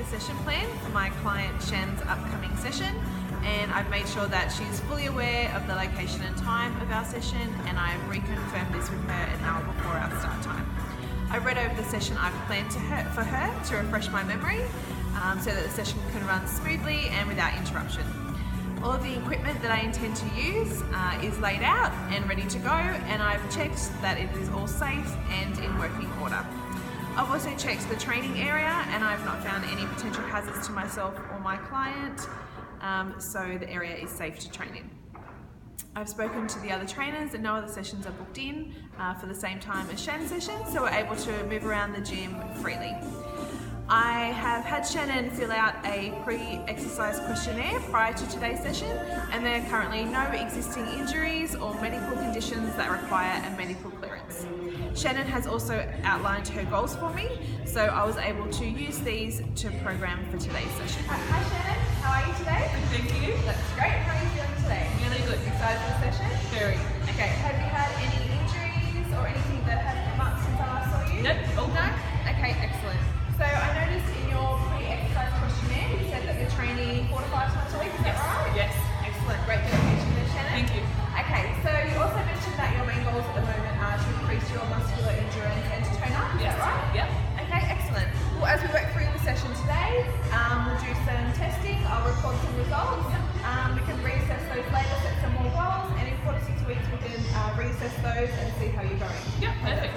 session plan for my client Shen's upcoming session, and I've made sure that she's fully aware of the location and time of our session, and I've reconfirmed this with her an hour before our start time. I've read over the session I've planned for her to refresh my memory so that the session can run smoothly and without interruption. All of the equipment that I intend to use is laid out and ready to go, and I've checked that it is all safe and in working order. I've also checked the training area, and I've not found any potential hazards to myself or my client, so the area is safe to train in. I've spoken to the other trainers and no other sessions are booked in for the same time as Shannon's session, so we're able to move around the gym freely. I have had Shannon fill out a pre-exercise questionnaire prior to today's session, and there are currently no existing injuries or medical conditions that require a medical clearance. Shannon has also outlined her goals for me, so I was able to use these to program for today's session. Hi Shannon, how are you today? Thank you. That's great. How are you feeling today? Really good. Excited for the session? Very. Okay, have you had any injuries or anything that has come up since I last saw you? Nope. Oh. No? Okay, excellent. So I noticed in your pre-exercise questionnaire you said that you're training 4 to 5 times a week, is that right? Yes. Excellent, great dedication there, Shannon. Thank you. Okay, so you also mentioned that your main goals at the moment are to increase your muscular endurance and to tone up, is Yes. that right? Yep. Okay, excellent. Well, as we work through the session today, we'll do some testing, I'll record some results, we can reassess those later, set some more goals, and in 4 to 6 weeks we can reassess those and see how you're going. Yep, perfect.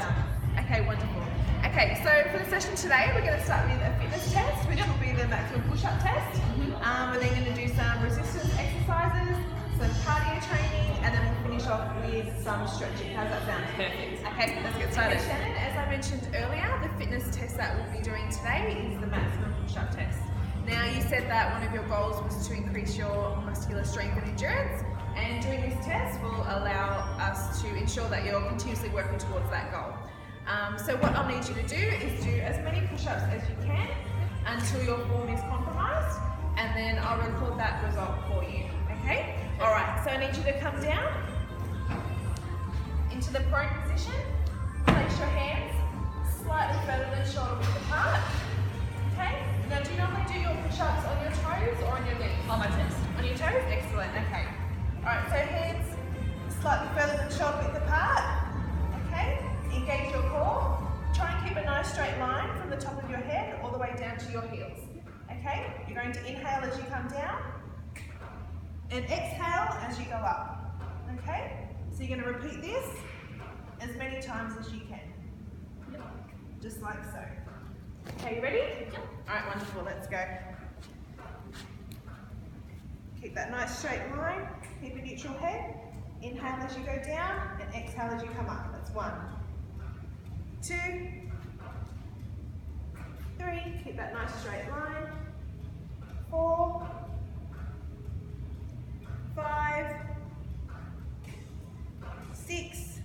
Okay, wonderful. Okay, so for the session today, we're going to start with a fitness test, which will be the maximum push-up test. We're then going to do some resistance exercises, some cardio training, and then we'll finish off with some stretching. How's that sound? Perfect. Okay, let's get started. Okay, Shannon, as I mentioned earlier, the fitness test that we'll be doing today is the maximum push-up test. Now, you said that one of your goals was to increase your muscular strength and endurance, and doing this test will allow us to ensure that you're continuously working towards that goal. So what I'll need you to do is do as many push-ups as you can until your form is compromised, and then I'll record that result for you, okay? Alright, so I need you to come down into the prone position, place your hands slightly further than shoulder width apart, okay? Now do you normally do your push-ups on your toes or on your knees? On my toes. On your toes? Excellent, okay. Alright, so hands slightly further than shoulder width apart, okay? Engage your core. Try and keep a nice straight line from the top of your head all the way down to your heels. Okay? You're going to inhale as you come down and exhale as you go up. Okay? So you're going to repeat this as many times as you can. Yep. Just like so. Okay, you ready? Yep. Alright, wonderful. Let's go. Keep that nice straight line. Keep a neutral head. Inhale as you go down and exhale as you come up. That's 1, 2, 3, keep that nice straight line, 4, 5, 6,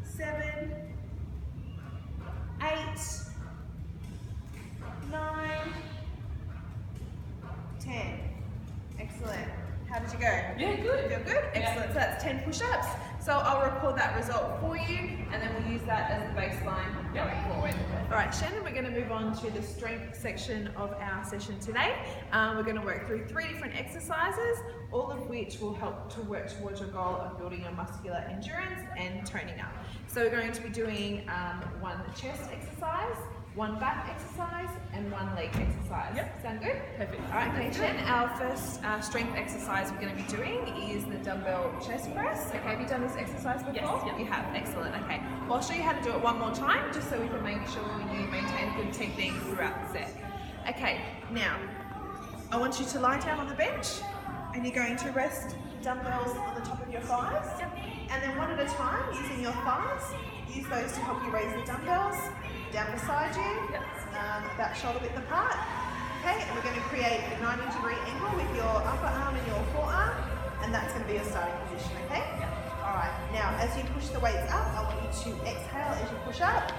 7, 8, 9, 10. Excellent. How did you go? Yeah, good. Feel good? Excellent. Yeah. So that's 10 push-ups. So I'll record that result for you, and then we'll use that as the baseline going forward. All right, Shannon, we're going to move on to the strength section of our session today. We're going to work through 3 different exercises, all of which will help to work towards your goal of building your muscular endurance and toning up. So we're going to be doing 1 chest exercise, 1 back exercise, and 1 leg exercise. Yep. Sound good? Perfect. All right, okay, Shannon, our first strength exercise we're going to be doing is the dumbbell chest press. Okay, have you done this exercise before? Yes. Yep. You have, excellent, okay. Well, I'll show you how to do it one more time, just so we can make sure you maintain good technique throughout the set. Okay, now, I want you to lie down on the bench, and you're going to rest dumbbells on the top of your thighs, and then one at a time, using your thighs, use those to help you raise the dumbbells down beside you, about shoulder width apart. Okay, and we're going to create a 90-degree angle with your upper arm and your forearm, and that's going to be your starting position, okay? Alright, now as you push the weights up, I want you to exhale as you push up,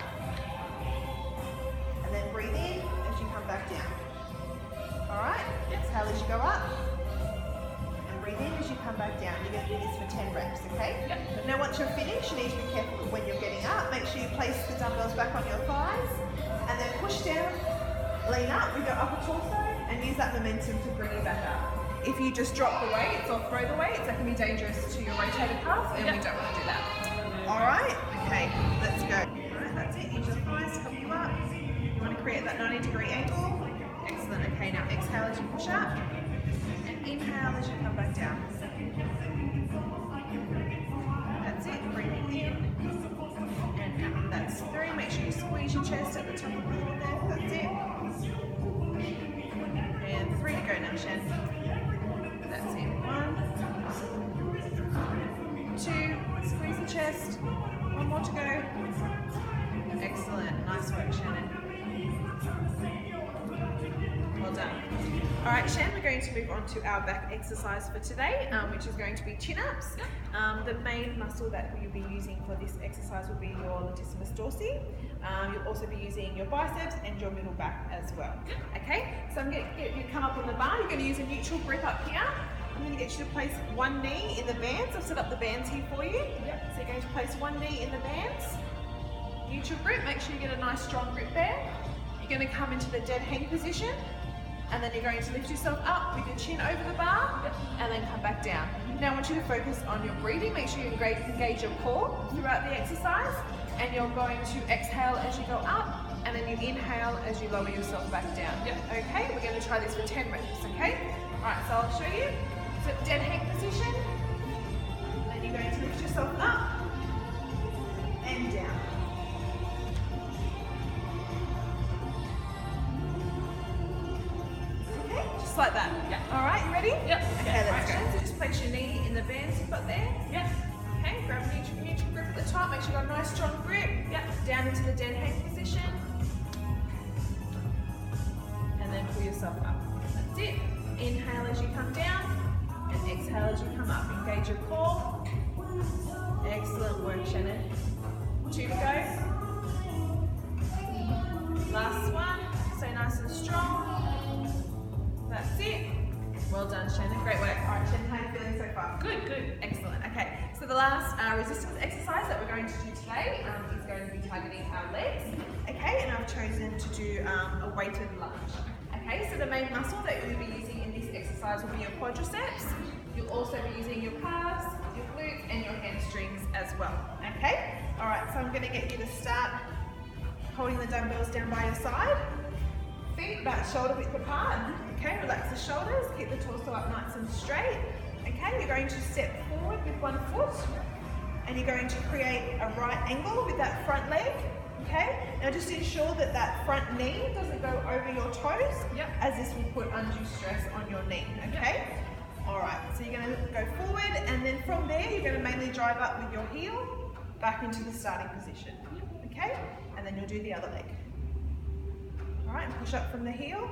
and then breathe in as you come back down. Alright, exhale as you go up, and breathe in as you come back down. You're going to do this for 10 reps, okay? Now once you're finished, you need to be careful when you're getting up. Make sure you place the dumbbells back on your thighs, and then push down lean up with your upper torso and use that momentum to bring you back up. If you just drop the weights or throw the weights, that can be dangerous to your rotator cuff, and we don't want to do that. All right, okay, let's go. All right, that's it. Use your thighs to help you up. You want to create that 90-degree angle. Excellent. Okay, now exhale as you push up, and inhale as you come back down. That's it. Breathing in and out. That's 3. Make sure you squeeze your chest at the top of the middle there. That's it. And 3 to go now, Shen. That's it. 1, 2. Squeeze the chest. 1 more to go. Excellent. Nice work, Shannon. Well done. All right, Shan, we're going to move on to our back exercise for today, which is going to be chin-ups. The main muscle that you'll be using for this exercise will be your latissimus dorsi. You'll also be using your biceps and your middle back as well. Okay, so I'm going to get you to come up on the bar. You're going to use a neutral grip up here. I'm going to get you to place one knee in the bands. I've set up the bands here for you. So you're going to place one knee in the bands. Neutral grip, make sure you get a nice strong grip there. You're going to come into the dead hang position. And then you're going to lift yourself up with your chin over the bar, and then come back down. Now I want you to focus on your breathing. Make sure you engage your core throughout the exercise, and you're going to exhale as you go up, and then you inhale as you lower yourself back down. Okay, we're going to try this for 10 reps, okay? All right, so I'll show you. So dead hang position, then you're going to lift yourself up and down. Just like that. All right, you ready? Okay, let's go. So just place your knee in the bands you've got there. Okay, grab a neutral grip at the top. Make sure you've got a nice strong grip. Down into the dead hang position. And then pull yourself up. That's it. Inhale as you come down, and exhale as you come up. Engage your core. Excellent work, Shannon. 2 to go. Last one. Stay nice and strong. That's it. Well done, Shannon. Great work. All right, Shannon, how are you feeling so far? Good, good. Excellent. Okay, so the last resistance exercise that we're going to do today is going to be targeting our legs. Okay, and I've chosen to do a weighted lunge. Okay, so the main muscle that you'll be using in this exercise will be your quadriceps. You'll also be using your calves, your glutes, and your hamstrings as well. Okay? All right, so I'm going to get you to start holding the dumbbells down by your side. Feet about shoulder width apart. Okay, relax the shoulders, keep the torso up nice and straight. Okay, you're going to step forward with one foot, and you're going to create a right angle with that front leg. Okay, now just ensure that that front knee doesn't go over your toes, as this will put undue stress on your knee. Okay, all right, so you're going to go forward, and then from there you're going to mainly drive up with your heel back into the starting position. Okay, and then you'll do the other leg. All right, and push up from the heel,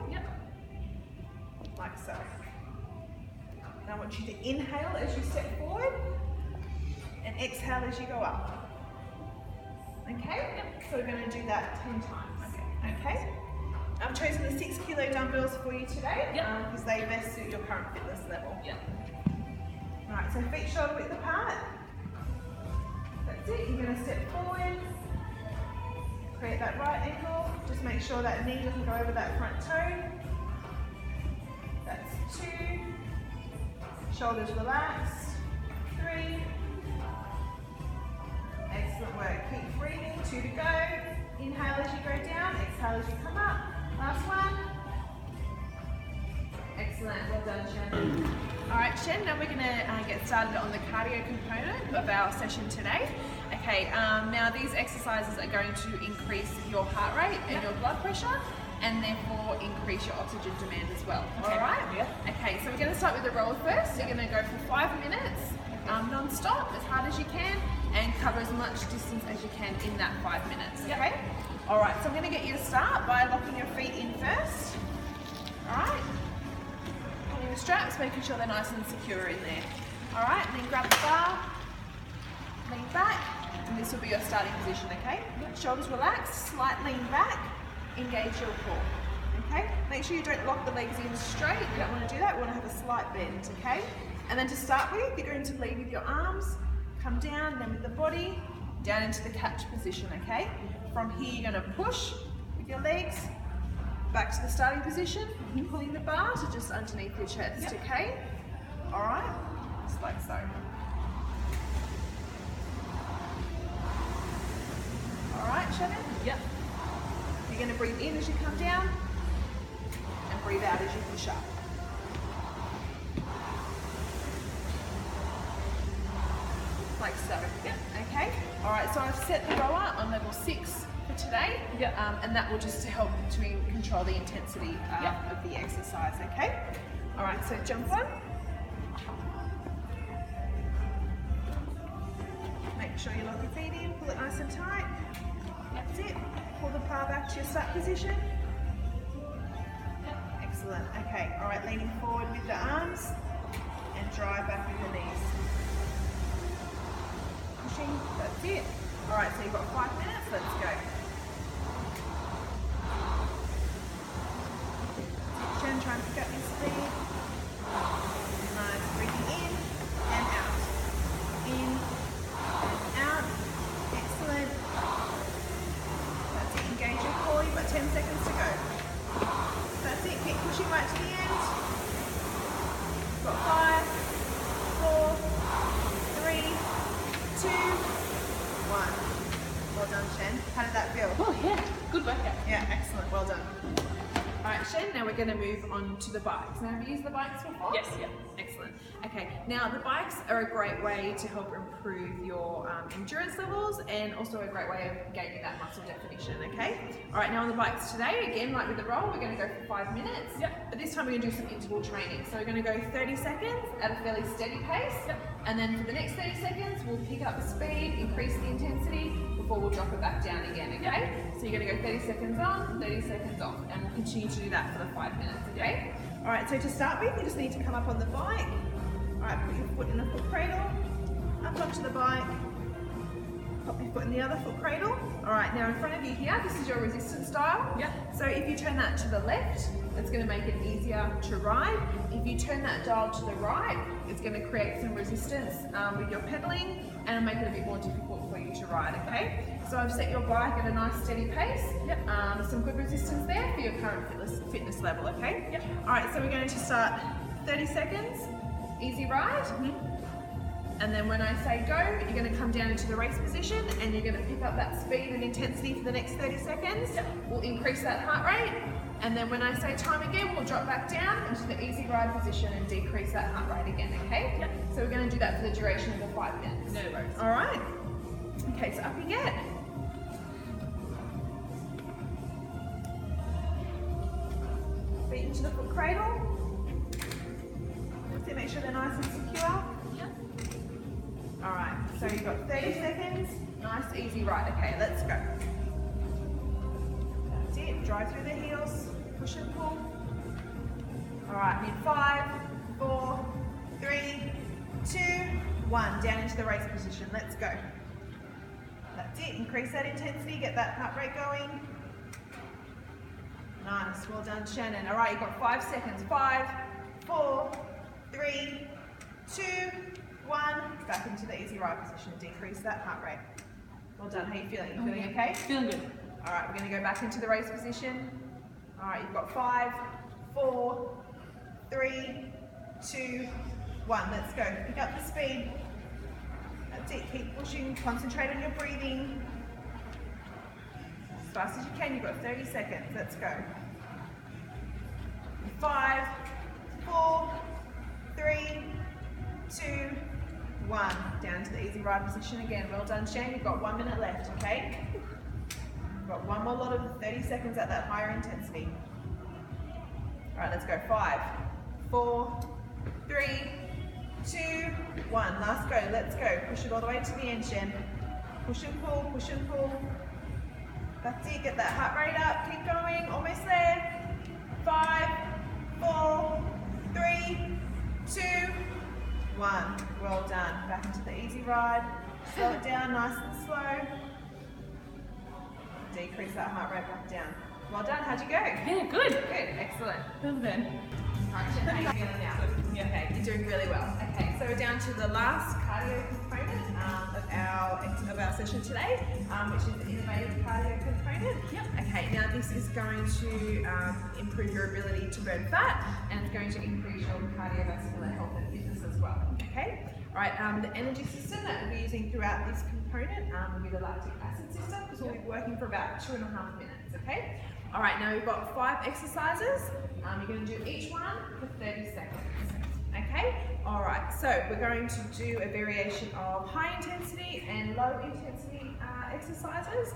like so. And I want you to inhale as you step forward, and exhale as you go up. Okay, so we're going to do that 10 times. Okay. I've chosen the 6 kilo dumbbells for you today because they best suit your current fitness level. All right, so feet shoulder width apart. That's it. You're going to step forward. Create that right ankle. Just make sure that knee doesn't go over that front toe. That's 2. Shoulders relaxed. 3. Excellent work. Keep breathing. 2 to go. Inhale as you go down. Exhale as you come up. Last one. Excellent. Well done, Shen. All right, Shen, now we're going to get started on the cardio component of our session today. Okay, now these exercises are going to increase your heart rate and your blood pressure, and therefore increase your oxygen demand as well. Okay. All right? Okay, so we're going to start with the roll first. You're going to go for 5 minutes, non-stop, as hard as you can, and cover as much distance as you can in that 5 minutes. Okay? All right, so I'm going to get you to start by locking your feet in first. All right? Pulling the straps, making sure they're nice and secure in there. All right, and then grab the bar, lean back, and this will be your starting position, okay? Shoulders relaxed, slight lean back, engage your core, okay? Make sure you don't lock the legs in straight, you don't want to do that, we want to have a slight bend, okay? And then to start with, you're going to lead with your arms, come down, then with the body, down into the catch position, okay? From here, you're going to push with your legs, back to the starting position, pulling the bar to just underneath your chest, okay? All right, just like so. All right, Shannon? Yep. You're going to breathe in as you come down and breathe out as you push up. Like so. Yep. Okay? All right, so I've set the rower on level 6 for today, and that will just help to control the intensity of the exercise, okay? All right, so jump on. Make sure you lock your feet in, pull it nice and tight. That's it. Pull the bar back to your start position. Excellent. Okay, all right, leaning forward with the arms and drive back with the knees. Pushing, that's it. All right, so you've got 5 minutes, let's go. Jen, try and pick up your speed. Nice, breathing in and out. In and out. Excellent. That's it, engage your core, you've got 10 seconds to go. That's it, keep pushing right to the end. You've got 5, 4, 3, 2, 1. Well done, Shen. How did that feel? Oh yeah, good workout. Yeah, excellent, well done. All right, Shen, now we're going to move on to the bikes. Now, have you used the bikes before? Yes, yeah. Excellent. Okay, now the bikes are a great way to help improve your endurance levels and also a great way of gaining that muscle definition, okay? All right, now on the bikes today, again, like with the roll, we're going to go for 5 minutes. Yep. But this time we're going to do some interval training. So we're going to go 30 seconds at a fairly steady pace. Yep. And then for the next 30 seconds, we'll pick up the speed, increase the intensity before we'll drop it back down again, okay? So you're going to go 30 seconds on, 30 seconds off, and we'll continue to do that for the 5 minutes, okay? All right, so to start with, you just need to come up on the bike. All right, put your foot in the foot cradle, up onto the bike, pop your foot in the other foot cradle. All right, now in front of you here, this is your resistance dial. Yeah. So if you turn that to the left, it's going to make it easier to ride. If you turn that dial to the right, it's going to create some resistance with your pedaling and make it a bit more difficult for you to ride, okay? So I've set your bike at a nice steady pace. Yep. Some good resistance there for your current fitness level, okay? Yep. All right, so we're going to start 30 seconds, easy ride. And then when I say go, you're going to come down into the race position and you're going to pick up that speed and intensity for the next 30 seconds. Yep. We'll increase that heart rate. And then when I say time again, we'll drop back down into the easy ride position and decrease that heart rate again, okay? Yep. So we're going to do that for the duration of the 5 minutes. No worries. All right. Okay, so up you get. Feet into the foot cradle. So make sure they're nice and secure. Yep. All right, so you've got 30 seconds. Nice, easy ride. Okay, let's go. That's it. Drive through the heels. Push and pull. All right, mid 5, 4, 3, 2, 1. Down into the race position. Let's go. That's it. Increase that intensity. Get that heart rate going. Nice. Well done, Shannon. All right, you've got 5 seconds. 5, 4, 3, 2, 1. Back into the easy ride position. Decrease that heart rate. Well done. How are you feeling? You feeling okay? Feeling good. All right, we're going to go back into the race position. All right, you've got 5, 4, 3, 2, 1. Let's go. Pick up the speed. That's it. Keep pushing. Concentrate on your breathing. As fast as you can. You've got 30 seconds. Let's go. 5, 4, 3, 2, 1. Down to the easy ride position again. Well done, Shane. You've got 1 minute left, okay? You've got one more lot of 30 seconds at that higher intensity. All right, let's go. 5, 4, 3, 2, 1. Last go. Let's go. Push it all the way to the end, Shen. Push and pull, push and pull. That's it. Get that heart rate up. Keep going. Almost there. 5, 4, 3, 2, 1. Well done. Back into the easy ride. Slow it down nice and slow. Decrease that heart rate back down. Well done. How'd you go? Yeah, good. Good. Excellent. Feeling good. All right, Jen, how are you feeling now? Okay, you're doing really well. Okay, so we're down to the last cardio component of our session today, which is the innovative cardio component. Yep. Okay, now this is going to improve your ability to burn fat, and it's going to increase your cardiovascular health and fitness as well. Okay. All right. The energy system that we'll be using throughout this component will be the lactic acid system, because we'll be working for about 2.5 minutes. Okay. All right. Now we've got 5 exercises. You're going to do each one for 30 seconds. Okay, all right, so we're going to do a variation of high intensity and low intensity exercises,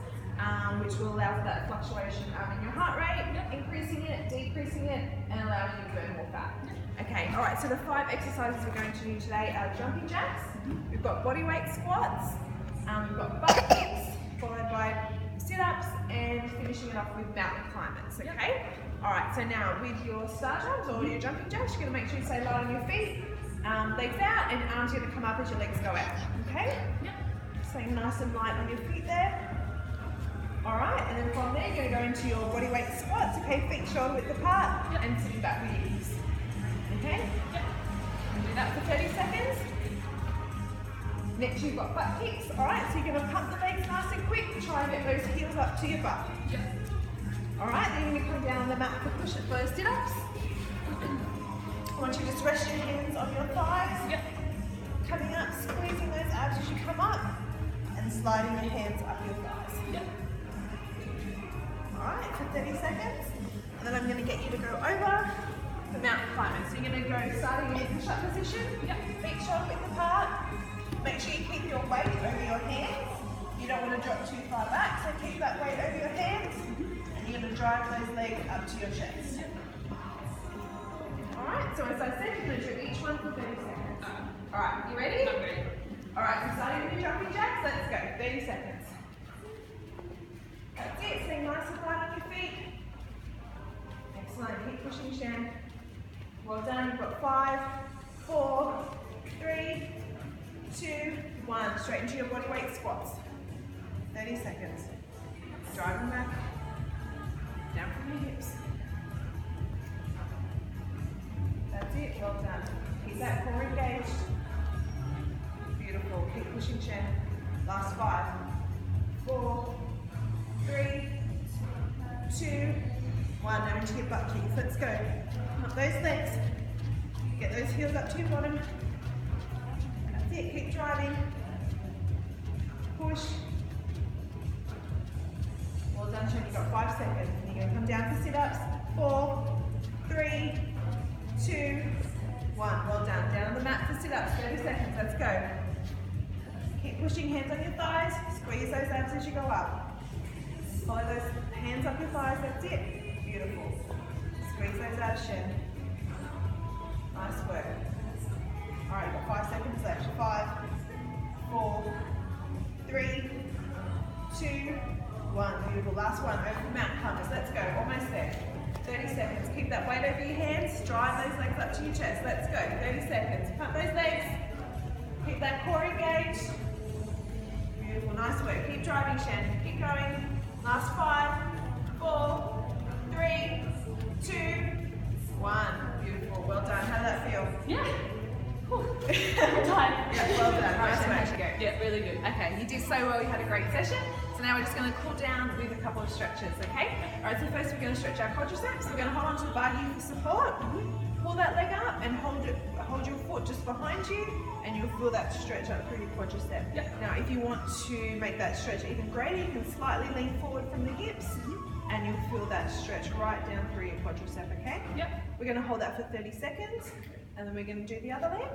which will allow for that fluctuation in your heart rate, increasing it, decreasing it, and allowing you to burn more fat. Okay, all right, so the 5 exercises we're going to do today are jumping jacks, we've got body weight squats, we've got butt kicks, followed by sit-ups, and finishing it off with mountain climbers, okay? All right, so now with your star jumps or your jumping jacks, you're going to make sure you stay light on your feet, legs out, and arms are going to come up as your legs go out, okay? Yep. Staying nice and light on your feet there. All right, and then from there, you're going to go into your body weight squats, okay? Feet shoulder width apart, and sitting back with your ease, okay? Yep. And do that for 30 seconds. Next, you've got butt kicks, all right? So you're going to pump the legs nice and quick, try and get those heels up to your butt. Yep. All right, then you're going to come down on the mat for push-up for sit-ups. I want you to just rest your hands on your thighs. Yep. Coming up, squeezing those abs as you come up, and sliding your hands up your thighs. Yep. All right, for 30 seconds. And then I'm going to get you to go over the mountain climbers. So you're going to go starting in a push-up position. Yep. Feet shoulder width apart. Make sure you keep your weight over your hands. You don't want to drop too far back, so keep that weight over your hands. You're going to drive those legs up to your chest. Alright, so as I said, you're going to do each one for 30 seconds. Alright, you ready? I'm ready. Alright, so starting with your jumping jacks, let's go. 30 seconds. That's it, stay nice and light on your feet. Excellent, keep pushing, Shan. Well done, you've got 5, 4, 3, 2, 1. Straight into your body weight squats. 30 seconds. Driving back. Down from your hips. That's it, well done. Keep that core engaged. Beautiful, keep pushing, Shan. Last 5, 4, 3, 2, 1. Now into your butt kicks, let's go. Up those legs. Get those heels up to your bottom. That's it, keep driving. Push. Well done, Shan. You've got 5 seconds. And you're going to come down for sit-ups. 4, 3, 2, 1. Well done. Down on the mat for sit-ups. 30 seconds. Let's go. Keep pushing, hands on your thighs. Squeeze those abs as you go up. Follow those hands up your thighs. That's it. Beautiful. Squeeze those abs, Shan. Nice work. All right, you've got 5 seconds left. 5, 4, 3, 2, 1. Beautiful. Last one. Over the mountain climbers. Let's go. Almost there. 30 seconds. Keep that weight over your hands. Drive those legs up to your chest. Let's go. 30 seconds. Pump those legs. Keep that core engaged. Beautiful. Nice work. Keep driving, Shan. Keep going. Last 5, 4, 3, 2, 1. Beautiful. Well done. How did that feel? Yeah. I'm tired. Yeah, well done. Nice work. How'd you go? Yeah, really good. Okay, you did so well, you had a great session. So now we're just going to cool down with a couple of stretches, okay? Alright, so first we're going to stretch our quadriceps. We're going to hold onto the bar here for support. Pull that leg up and hold your foot just behind you, and you'll feel that stretch up through your quadricep. Yep. Now if you want to make that stretch even greater, you can slightly lean forward from the hips, and you'll feel that stretch right down through your quadricep, okay? Yep. We're going to hold that for 30 seconds. And then we're going to do the other leg,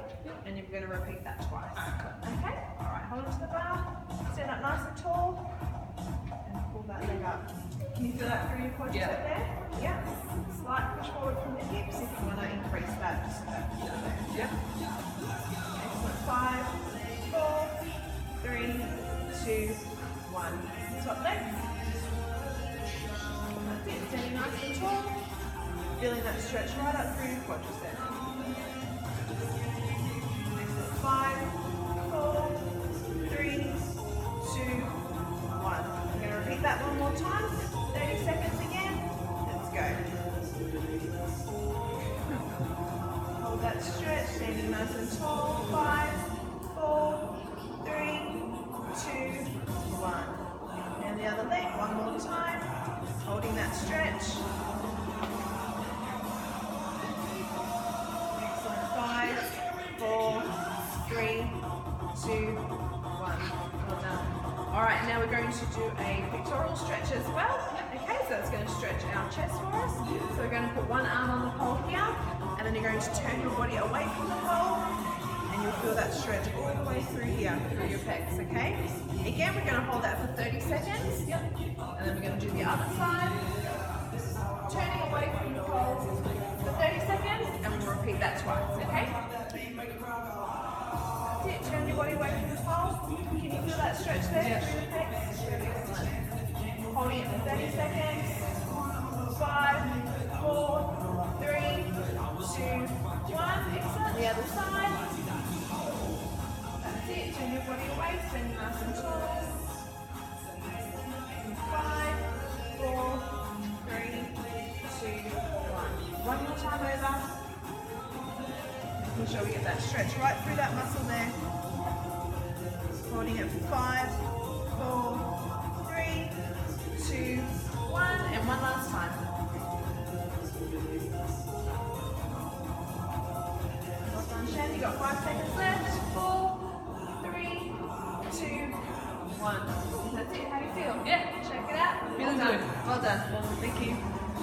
and you're going to repeat that twice. Okay? Alright, hold on to the bar, stand up nice and tall, and pull that leg up. Can you feel that through your quadricep there? Yeah. Slight push forward from the hips if you want to increase that just a little bit. Yeah. Excellent. 5, 4, 3, 2, 1. Top leg. That's it, standing nice and tall. Feeling that stretch right up through your quadricep. 5, 4, 3, 2, 1. I'm going to repeat that one more time. 30 seconds again. Let's go. Hold that stretch, standing nice and tall. 5, 4, 3, 2, 1. And the other leg, one more time. Holding that stretch. Excellent. 5, 4, 3, 2, 1. Well done. Alright, now we're going to do a pectoral stretch as well. Okay, so that's going to stretch our chest for us. So we're going to put one arm on the pole here, and then you're going to turn your body away from the pole, and you'll feel that stretch all the way through here, through your pecs, okay? Again, we're going to hold that for 30 seconds, and then we're going to do the other side. Turning away from the pole for 30 seconds, and we'll repeat that twice, okay? That's it, turn your body away from the pole. Can you feel that stretch there through the pecs? Excellent. Holding it for 30 seconds. 5, 4, 3, 2, 1. Excellent. The other side. That's it. Turn your body away. Stand nice and tall. 5, 4, 3, 2, 1. One more time over. Making sure we get that stretch right through that muscle there. Holding it for 5, 4, 3, 2, 1, and one last time. Well done, Shan. You got 5 seconds left. 4, 3, 2, 1. That's it. How do you feel? Yeah. Check it out. Feeling Well good. done. Well done. Thank you.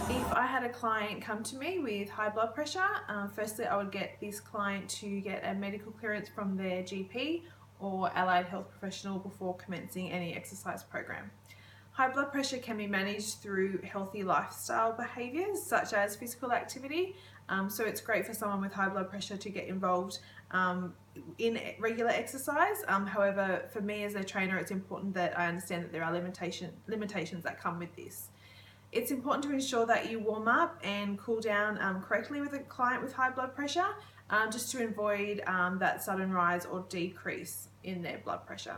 If I had a client come to me with high blood pressure, firstly I would get this client to get a medical clearance from their GP or allied health professional before commencing any exercise program. High blood pressure can be managed through healthy lifestyle behaviours such as physical activity, so it's great for someone with high blood pressure to get involved in regular exercise. However, for me as a trainer, it's important that I understand that there are limitations that come with this. It's important to ensure that you warm up and cool down correctly with a client with high blood pressure, just to avoid that sudden rise or decrease in their blood pressure.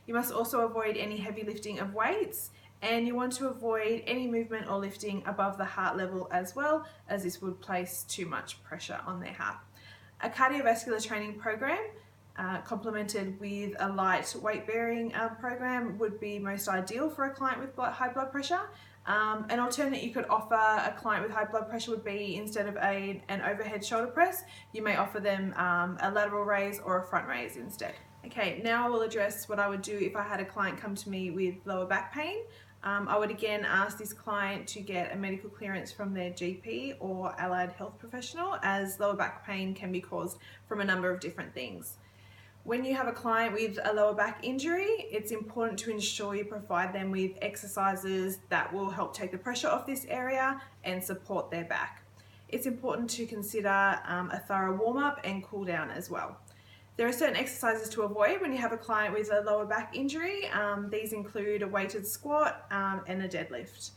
You must also avoid any heavy lifting of weights, and you want to avoid any movement or lifting above the heart level as well, as this would place too much pressure on their heart. A cardiovascular training program complemented with a light weight bearing program would be most ideal for a client with high blood pressure. An alternate you could offer a client with high blood pressure would be, instead of an overhead shoulder press, you may offer them a lateral raise or a front raise instead. Okay, now I will address what I would do if I had a client come to me with lower back pain. I would again ask this client to get a medical clearance from their GP or allied health professional, as lower back pain can be caused from a number of different things. When you have a client with a lower back injury, it's important to ensure you provide them with exercises that will help take the pressure off this area and support their back. It's important to consider a thorough warm-up and cool down as well. There are certain exercises to avoid when you have a client with a lower back injury. These include a weighted squat and a deadlift.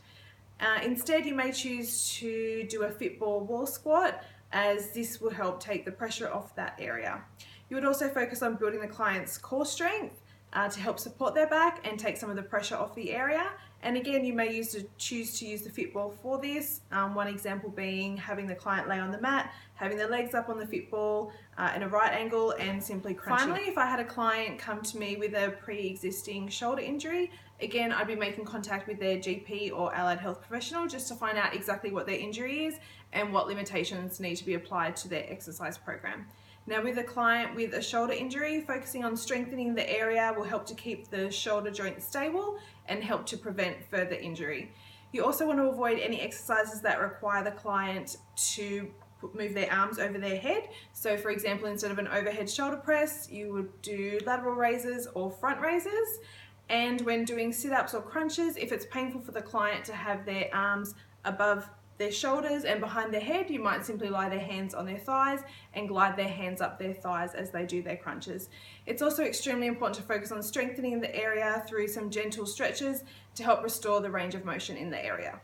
Instead, you may choose to do a football wall squat, as this will help take the pressure off that area. You would also focus on building the client's core strength to help support their back and take some of the pressure off the area. And again, you may choose to use the football for this. One example being having the client lay on the mat, having their legs up on the football in a right angle, and simply crunching. Finally, if I had a client come to me with a pre-existing shoulder injury, again, I'd be making contact with their GP or allied health professional just to find out exactly what their injury is and what limitations need to be applied to their exercise program. Now, with a client with a shoulder injury, focusing on strengthening the area will help to keep the shoulder joint stable and help to prevent further injury. You also want to avoid any exercises that require the client to move their arms over their head. So for example, instead of an overhead shoulder press, you would do lateral raises or front raises. And when doing sit-ups or crunches, if it's painful for the client to have their arms above their shoulders and behind their head, you might simply lie their hands on their thighs and glide their hands up their thighs as they do their crunches. It's also extremely important to focus on strengthening the area through some gentle stretches to help restore the range of motion in the area.